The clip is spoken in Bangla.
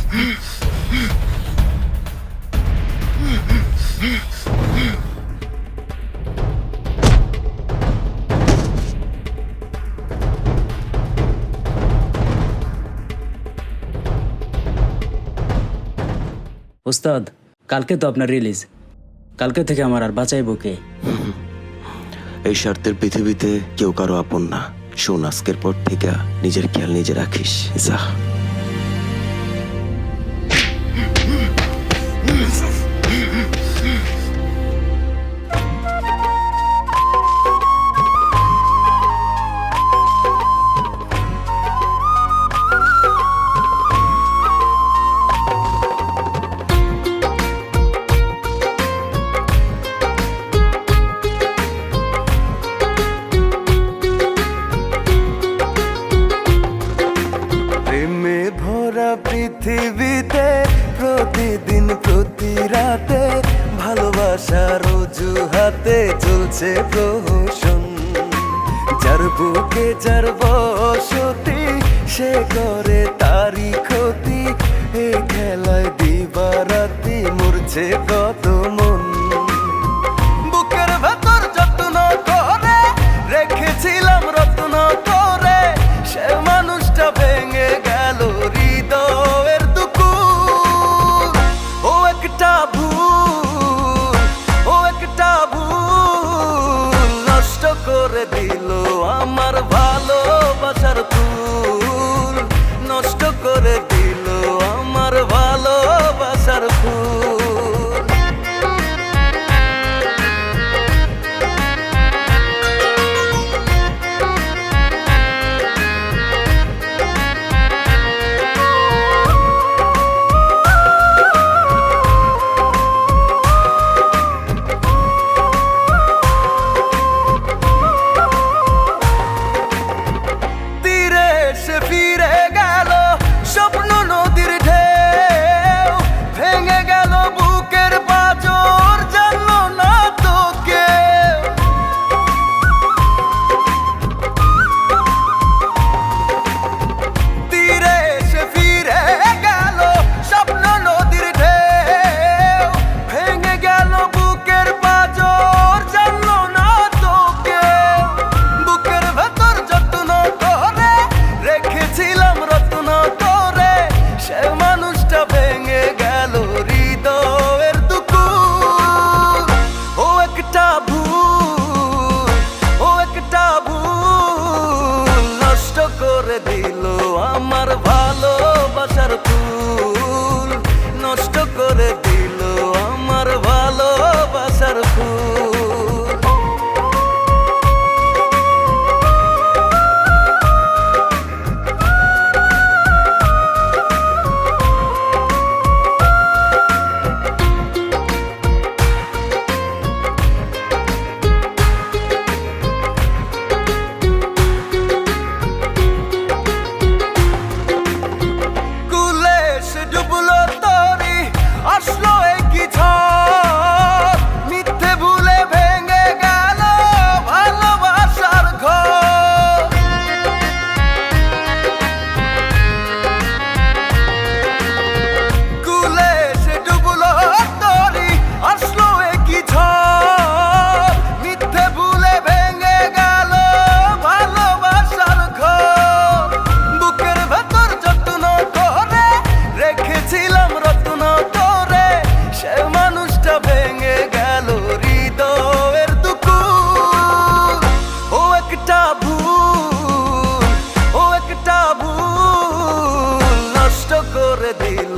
ওস্তাদ, কালকে তো আপনার রিলিজ। কালকে থেকে আমার আর বাঁচাইব কে? এই স্বার্থের পৃথিবীতে কেউ কারো আপন না। শোন, আজকের পর থেকে নিজের খেয়াল নিজে রাখিস। যা। প্রেমে ভরা পৃথিবীতে প্রতিদিন প্রতি রাতে ভালোবাসার অজুহাতে চলছে প্রহসন। যার বুকে যার বসতি সে করে তারই ক্ষতি। এ খেলায় দিবারাতি মরছে কত মন। বুকের ভেতর যত্ন করে রেখেছিলাম রত্ন করে, সে মানুষটা ভেঙে গেল হৃদয়ের দুকুল। ও একটা ভুল, ও একটা ভুল নষ্ট করে দিল আমার ভালোবাসার ফুল। নষ্ট করে দিল আমার ভালোবাসার ফুল। তীরে সে ফিরে গেল স্বপ্ন নদীর ঢেউ। ভেঙে গেল বুকের পাঁজর, জানলো না তো কেউ। তীরে সে ফিরে গেল স্বপ্ন নদীর ঢেউ। ভেঙে গেল বুকের পাঁজর, জানলো না তো কেউ। বুকের ভেতর যত্ন করে রেখেছিলাম রত্ন করে, সে মানুষটা ভেঙে গেল হৃদয়ের দুকুল। ও একটা ভুল, ও একটা ভুল নষ্ট করে দিল আমার ভালোবাসার ফুল। নষ্ট করে দিল আমার ভালোবাসার ফুল। কুলে সে ডুবলো তরি, আসলো একই ঝড়। মিথ্যে ভুলে ভেঙে গেল ভালোবাসার ঘর। কুলে সে ডুবলো তরি, আসলো একই ঝড়। মিথ্যে ভুলে ভেঙে গেল ভালোবাসার ঘর। বুকের ভেতর যত্ন করে রেখেছিলাম রত্ন করে, সে মানুষটা ভেঙে গেল হৃদয়ের দুকুল। ও একটা ভুল, ও একটা ভুল নষ্ট করে দিল